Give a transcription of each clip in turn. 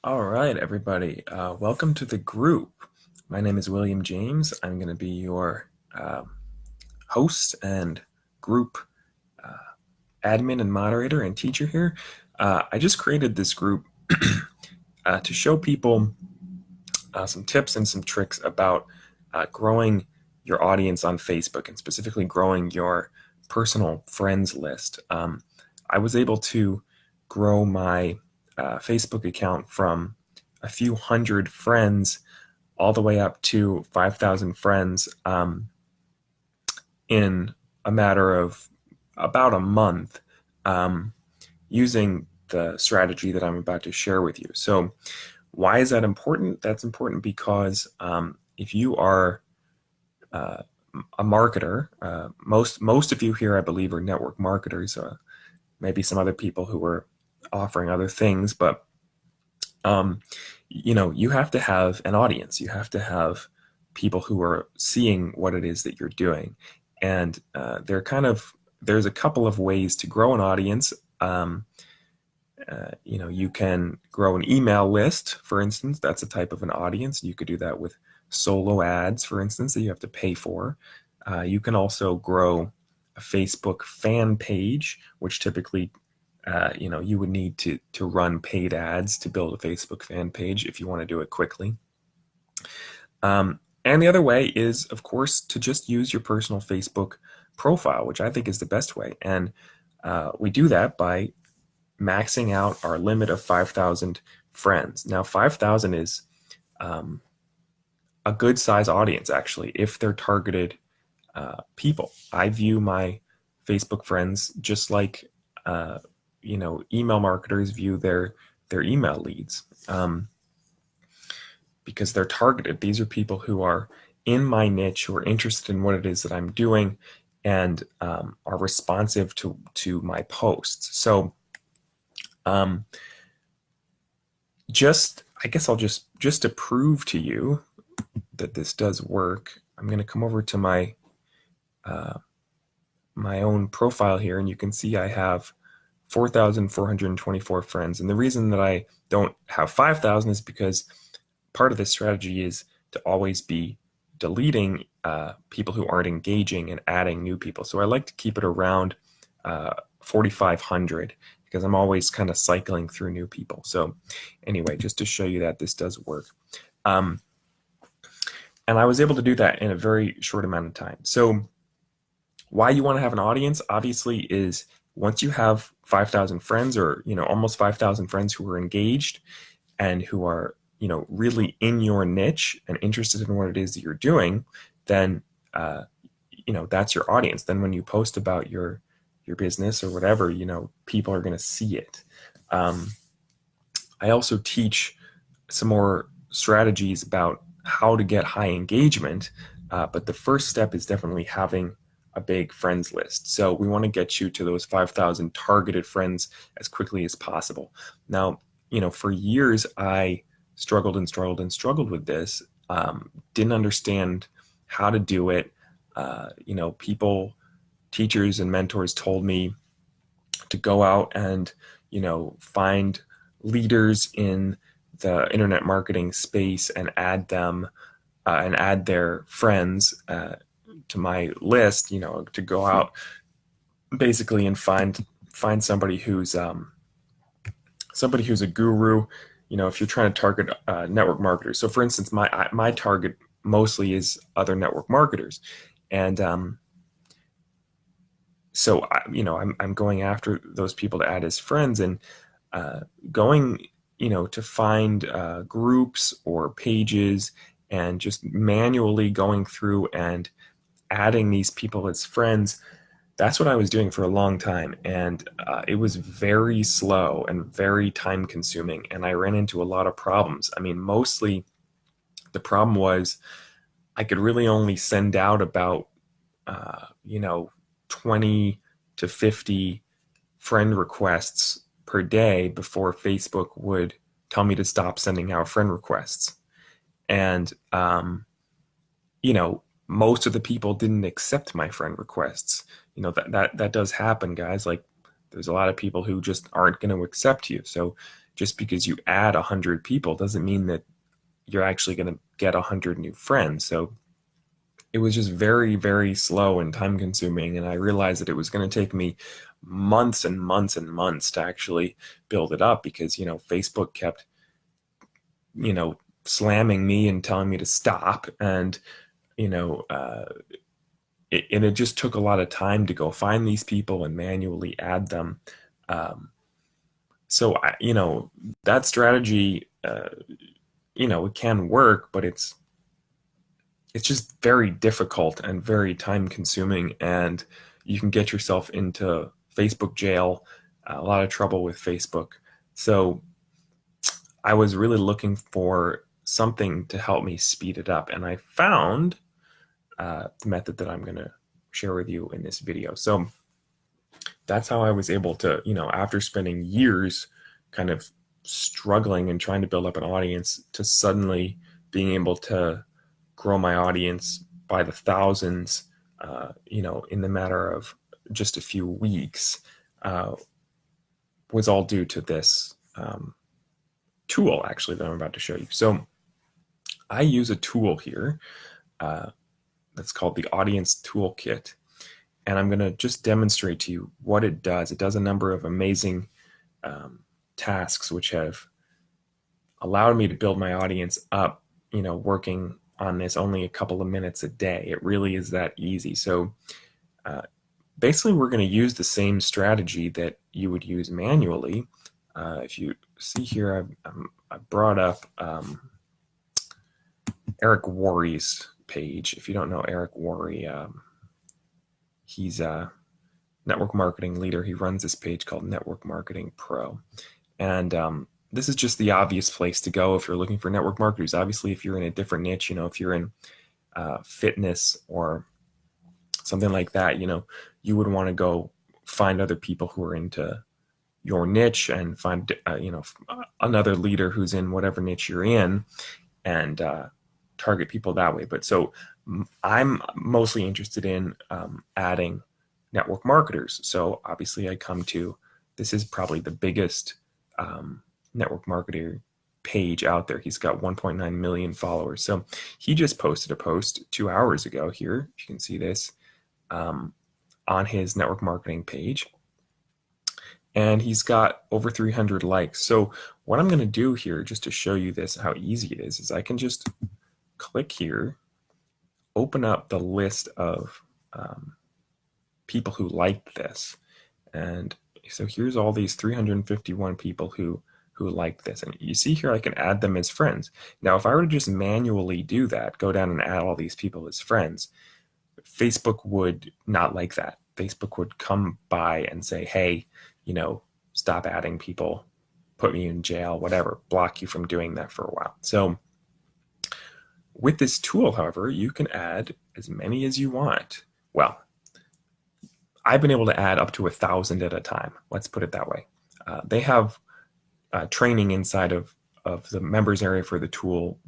All right, everybody. Welcome to the group. My name is William James. I'm going to be your host and group admin and moderator and teacher here. I just created this group to show people some tips and some tricks about growing your audience on Facebook and specifically growing your personal friends list. I was able to grow my Facebook account from a few hundred friends all the way up to 5,000 friends in a matter of about a month using the strategy that I'm about to share with you. So why is that important? That's important because if you are a marketer, most of you here, I believe, are network marketers. Maybe some other people who are offering other things, but you have to have an audience. You have to have people who are seeing what it is that you're doing, and there's a couple of ways to grow an audience. You can grow an email list, for instance. That's a type of an audience. You could do that with solo ads, for instance, that you have to pay for. You can also grow a Facebook fan page, which typically, you would need to run paid ads to build a Facebook fan page if you want to do it quickly. And the other way is, of course, to just use your personal Facebook profile, which I think is the best way. And we do that by maxing out our limit of 5,000 friends. Now, 5,000 is a good size audience, actually, if they're targeted people. I view my Facebook friends just like email marketers view their email leads, because they're targeted. These are people who are in my niche, who are interested in what it is that I'm doing, and are responsive to my posts. So I guess I'll just to prove to you that this does work, I'm going to come over to my my own profile here, and you can see I have 4,424 friends. And the reason that I don't have 5,000 is because part of this strategy is to always be deleting people who aren't engaging and adding new people. So I like to keep it around 4,500 because I'm always kind of cycling through new people. So anyway, just to show you that this does work. And I was able to do that in a very short amount of time. So why you want to have an audience, obviously, is once you have 5,000 friends, or almost 5,000 friends who are engaged and who are really in your niche and interested in what it is that you're doing, then that's your audience. Then when you post about your business or whatever, people are going to see it. I also teach some more strategies about how to get high engagement, but the first step is definitely having a big friends list. So we want to get you to those 5,000 targeted friends as quickly as possible. Now, for years I struggled with this, didn't understand how to do it. Teachers and mentors told me to go out and, find leaders in the internet marketing space and add them and add their friends to my list, to go out basically and find somebody who's a guru, if you're trying to target network marketers. So for instance, my target mostly is other network marketers. And so I'm going after those people to add as friends, and going to find groups or pages and just manually going through and adding these people as friends. That's what I was doing for a long time, and it was very slow and very time consuming, and I ran into a lot of problems. I mean, mostly the problem was I could really only send out about 20 to 50 friend requests per day before Facebook would tell me to stop sending out friend requests. And most of the people didn't accept my friend requests. That does happen, guys. Like, there's a lot of people who just aren't going to accept you. So just because you add 100 people doesn't mean that you're actually going to get 100 new friends. So it was just very, very slow and time consuming. And I realized that it was going to take me months and months and months to actually build it up because, Facebook kept, slamming me and telling me to stop. And, it just took a lot of time to go find these people and manually add them. So, that strategy, it can work, but it's just very difficult and very time consuming, and you can get yourself into Facebook jail, a lot of trouble with Facebook. So I was really looking for something to help me speed it up, and I found the method that I'm going to share with you in this video. So that's how I was able to, after spending years kind of struggling and trying to build up an audience, to suddenly being able to grow my audience by the thousands, in the matter of just a few weeks, was all due to this tool, actually, that I'm about to show you. So I use a tool here that's called the Audience Toolkit, and I'm going to just demonstrate to you what it does. It does a number of amazing tasks which have allowed me to build my audience up, working on this only a couple of minutes a day. It really is that easy. So basically, we're going to use the same strategy that you would use manually. If you see here, I brought up Eric Worre's page. If you don't know Eric Worre, he's a network marketing leader. He runs this page called Network Marketing Pro. And this is just the obvious place to go if you're looking for network marketers. Obviously, if you're in a different niche, if you're in fitness or something like that, you would want to go find other people who are into your niche and find, another leader who's in whatever niche you're in, and target people that way. But so I'm mostly interested in adding network marketers. So obviously this is probably the biggest network marketer page out there. He's got 1.9 million followers. So he just posted a post 2 hours ago here. You can see this on his network marketing page. And he's got over 300 likes. So what I'm going to do here, just to show you this, how easy it is I can just click here, open up the list of people who liked this. And so here's all these 351 people who liked this. And you see here, I can add them as friends. Now, if I were to just manually do that, go down and add all these people as friends, Facebook would not like that. Facebook would come by and say, hey, stop adding people, put me in jail, whatever, block you from doing that for a while. So with this tool, however, you can add as many as you want. Well, I've been able to add up to 1,000 at a time. Let's put it that way. They have training inside of the members area for the tool,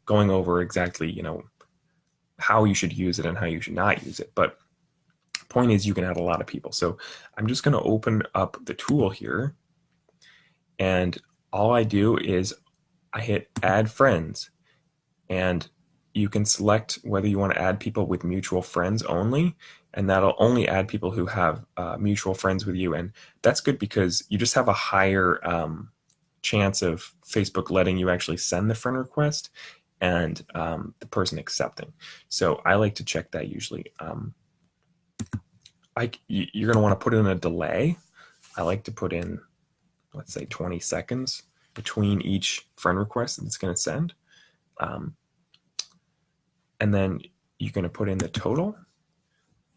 going over exactly, how you should use it and how you should not use it. But point is, you can add a lot of people. So I'm just going to open up the tool here, and all I do is I hit add friends, and you can select whether you want to add people with mutual friends only, and that'll only add people who have mutual friends with you. And that's good because you just have a higher chance of Facebook letting you actually send the friend request and the person accepting. So I like to check that usually. You're going to want to put in a delay. I like to put in, let's say, 20 seconds between each friend request that it's going to send. And then you're going to put in the total.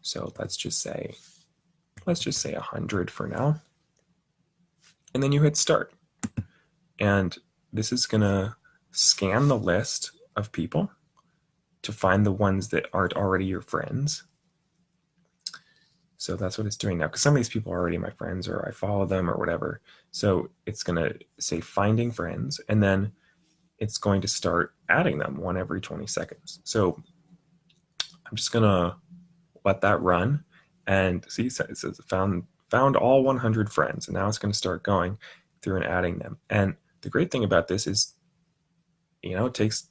So let's just say 100 for now. And then you hit start. And this is going to scan the list of people to find the ones that aren't already your friends. So that's what it's doing now, because some of these people are already my friends, or I follow them or whatever. So it's going to say finding friends, and then it's going to start adding them one every 20 seconds. So I'm just going to let that run, and see, it says found all 100 friends, and now it's going to start going. through and adding them. And the great thing about this is, it takes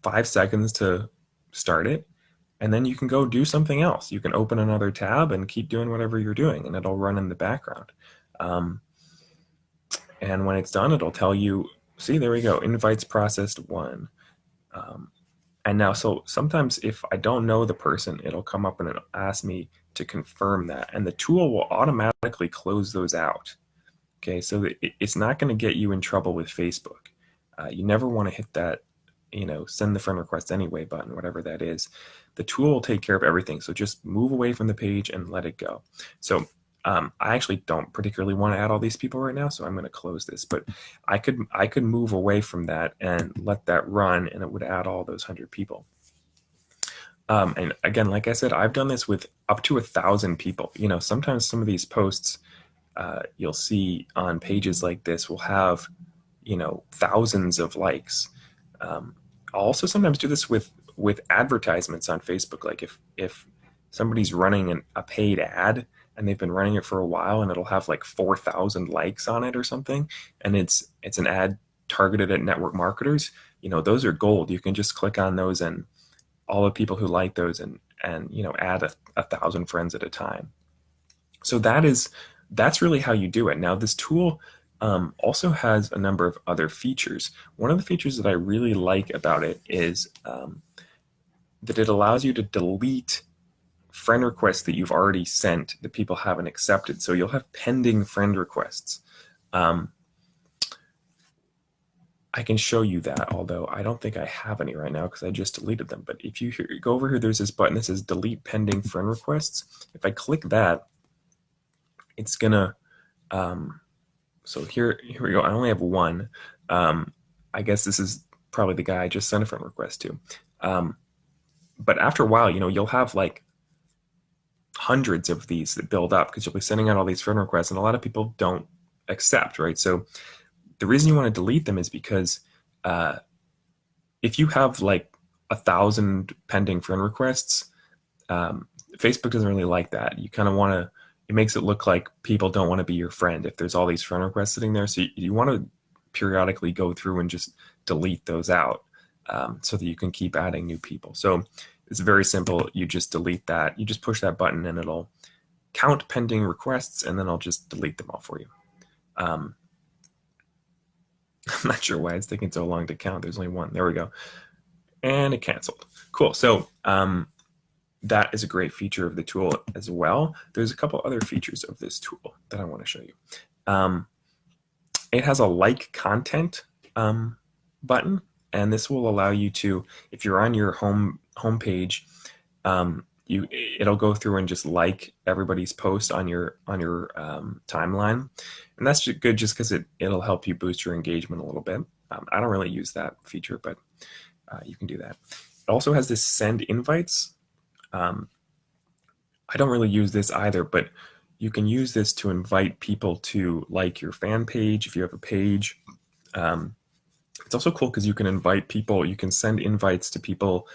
5 seconds to start it, and then you can go do something else. You can open another tab and keep doing whatever you're doing, and it'll run in the background. And when it's done, it'll tell you, see, there we go, invites processed 1. And now, so sometimes if I don't know the person, it'll come up and it'll ask me to confirm that, and the tool will automatically close those out. Okay, so it's not going to get you in trouble with Facebook. You never want to hit that, send the friend request anyway button, whatever that is. The tool will take care of everything. So just move away from the page and let it go. So I actually don't particularly want to add all these people right now, so I'm going to close this. But I could move away from that and let that run, and it would add all those 100 people. And again, like I said, I've done this with up to 1,000 people. Sometimes some of these posts you'll see on pages like this will have, thousands of likes. I'll also sometimes do this with advertisements on Facebook. Like if somebody's running a paid ad and they've been running it for a while, and it'll have like 4,000 likes on it or something, and it's an ad targeted at network marketers, those are gold. You can just click on those, and all the people who like those and add 1,000 friends at a time. So that's really how you do it. Now, this tool also has a number of other features. One of the features that I really like about it is that it allows you to delete friend requests that you've already sent that people haven't accepted. So you'll have pending friend requests. I can show you that, although I don't think I have any right now because I just deleted them. But if you go over here, there's this button that says delete pending friend requests. If I click that, it's gonna, so here we go. I only have one. I guess this is probably the guy I just sent a friend request to. But after a while, you'll have like hundreds of these that build up because you'll be sending out all these friend requests, and a lot of people don't accept, right? So the reason you want to delete them is because if you have like 1,000 pending friend requests, Facebook doesn't really like that. You kind of want to, it makes it look like people don't want to be your friend if there's all these friend requests sitting there. So you want to periodically go through and just delete those out so that you can keep adding new people. So it's very simple. You just delete that. You just push that button and it'll count pending requests, and then I'll just delete them all for you. I'm not sure why it's taking so long to count. There's only one. There we go. And it canceled. Cool. So that is a great feature of the tool as well. There's a couple other features of this tool that I want to show you. It has a like content button, and this will allow you to, if you're on your home page, it'll go through and just like everybody's post on your timeline, and that's good just because it'll help you boost your engagement a little bit. I don't really use that feature, but you can do that. It also has this send invites. I don't really use this either, but you can use this to invite people to like your fan page if you have a page. It's also cool because you can invite people, you can send invites to people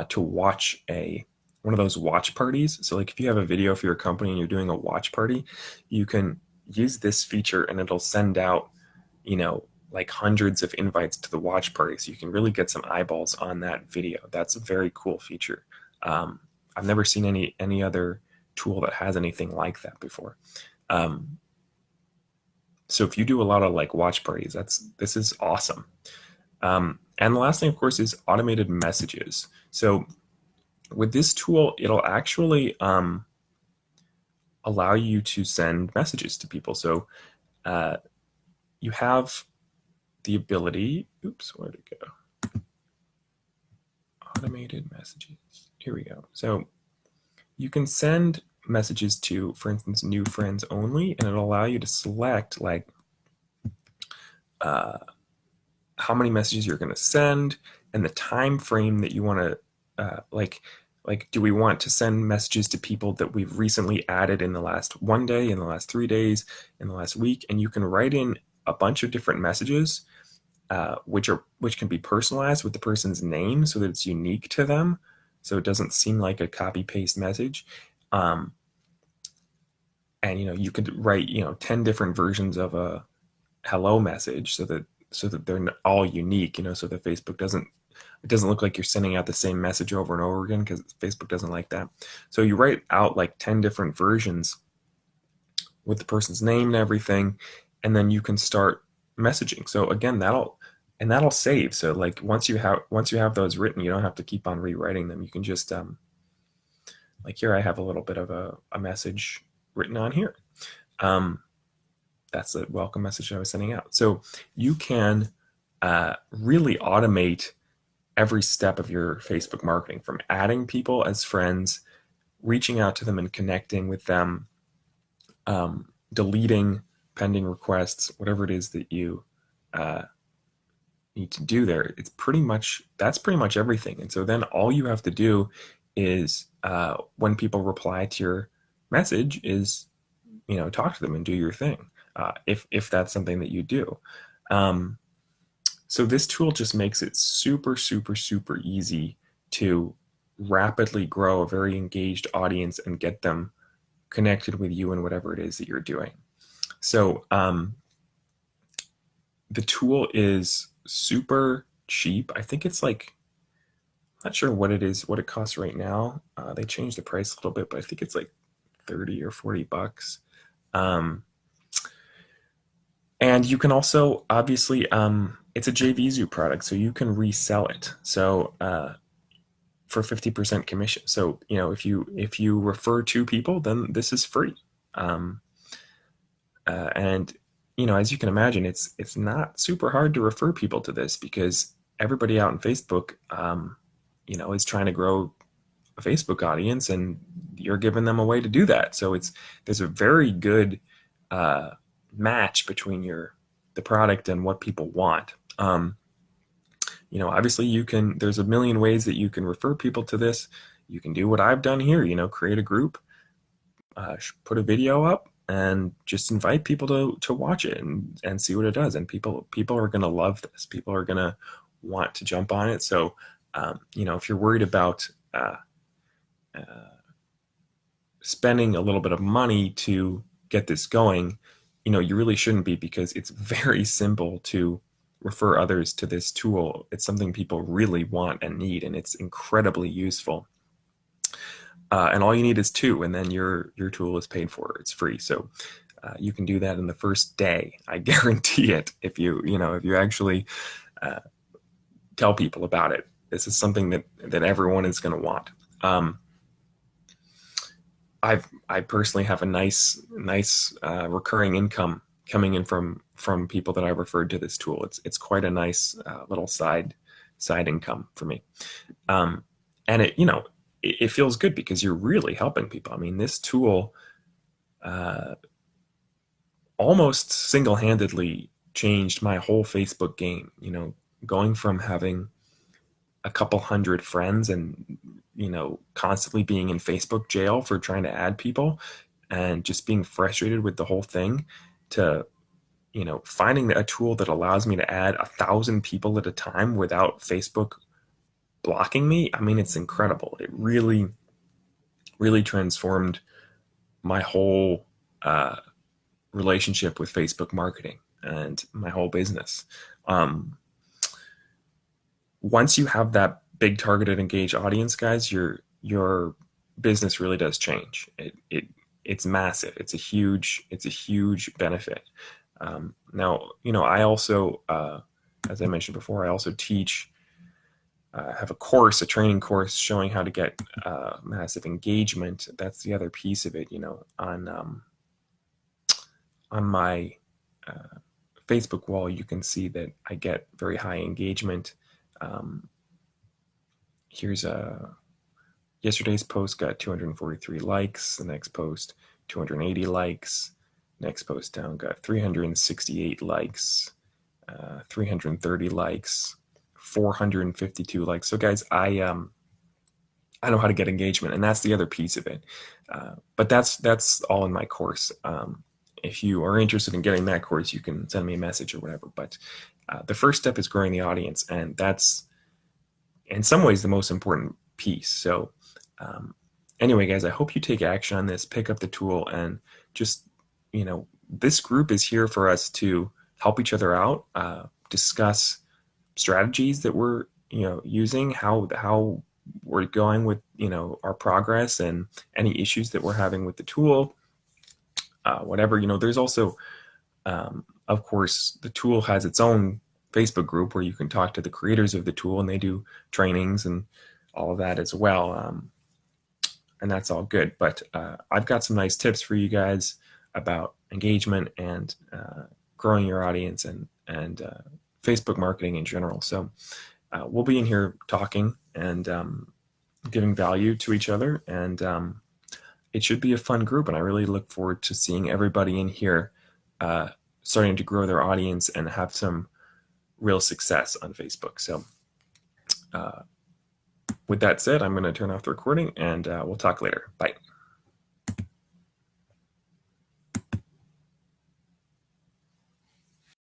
to watch one of those watch parties. So like if you have a video for your company and you're doing a watch party, you can use this feature and it'll send out, like hundreds of invites to the watch party. So you can really get some eyeballs on that video. That's a very cool feature. I've never seen any other tool that has anything like that before. So if you do a lot of like watch parties, this is awesome. And the last thing, of course, is automated messages. So with this tool, it'll actually allow you to send messages to people. So you have the ability, where'd it go? Automated messages. Here we go. So you can send messages to, for instance, new friends only, and it'll allow you to select like how many messages you're going to send and the time frame that you want to like do we want to send messages to people that we've recently added in the last 1 day, in the last 3 days, in the last week, and you can write in a bunch of different messages which can be personalized with the person's name so that it's unique to them, so it doesn't seem like a copy paste message. And you could write 10 different versions of hello message so that they're all unique, so that Facebook doesn't look like you're sending out the same message over and over again, because Facebook doesn't like that. So you write out like 10 different versions with the person's name and everything, and then you can start messaging. So again, that'll save. So like once you have those written, you don't have to keep on rewriting them. You can just like here I have a little bit of a message written on here. That's the welcome message I was sending out. So you can really automate every step of your Facebook marketing, from adding people as friends, reaching out to them and connecting with them, deleting pending requests, whatever it is that you need to do there. That's pretty much everything. And so then all you have to do is when people reply to your message is, talk to them and do your thing, if that's something that you do. So this tool just makes it super, super, super easy to rapidly grow a very engaged audience and get them connected with you and whatever it is that you're doing. So the tool is super cheap. I think it's like, I'm not sure what it costs right now. They changed the price a little bit, but I think it's like 30 or 40 bucks. And you can also, obviously, it's a JVZoo product, so you can resell it. So for 50% commission. So if you refer 2 people, then this is free. And as you can imagine, it's not super hard to refer people to this, because everybody out on Facebook, is trying to grow a Facebook audience, and you're giving them a way to do that. So there's a very good match between the product and what people want. Obviously there's a million ways that you can refer people to this. You can do what I've done here, create a group, put a video up, and just invite people to watch it and see what it does. And people are going to love this. People are going to want to jump on it. So, if you're worried about spending a little bit of money to get this going, you really shouldn't be, because it's very simple to refer others to this tool. It's something people really want and need, and it's incredibly useful. And all you need is 2, and then your tool is paid for. It's free. So you can do that in the first day. I guarantee it. If you actually tell people about it, this is something that everyone is going to want. I personally have a nice recurring income coming in from people that I referred to this tool. It's quite a nice little side income for me, and it feels good, because you're really helping people. I mean, this tool almost single-handedly changed my whole Facebook game. Going from having a couple hundred friends and constantly being in Facebook jail for trying to add people and just being frustrated with the whole thing, to finding a tool that allows me to add 1,000 people at a time without Facebook blocking me. I mean, it's incredible. It really, really transformed my whole relationship with Facebook marketing and my whole business. Once you have that big targeted engaged audience, guys, your business really does change. It's massive. It's a huge benefit. Now, I also, as I mentioned before, I also teach, have a training course showing how to get massive engagement. That's the other piece of it. On my Facebook wall, you can see that I get very high engagement. Here's yesterday's post got 243 likes. The next post, 280 likes. Next post down got 368 likes, 330 likes, 452 likes. So guys, I know how to get engagement, and that's the other piece of it. But that's all in my course. If you are interested in getting that course, you can send me a message or whatever. But the first step is growing the audience, and that's in some ways the most important piece. So anyway, guys, I hope you take action on this, pick up the tool, and just, this group is here for us to help each other out, discuss strategies that we're using, how we're going with our progress, and any issues that we're having with the tool, whatever. There's also of course, the tool has its own Facebook group where you can talk to the creators of the tool, and they do trainings and all of that as well. And that's all good. But I've got some nice tips for you guys about engagement and growing your audience and Facebook marketing in general. So we'll be in here talking and giving value to each other, and it should be a fun group. And I really look forward to seeing everybody in here starting to grow their audience and have some real success on Facebook. So with that said, I'm going to turn off the recording, and we'll talk later. Bye.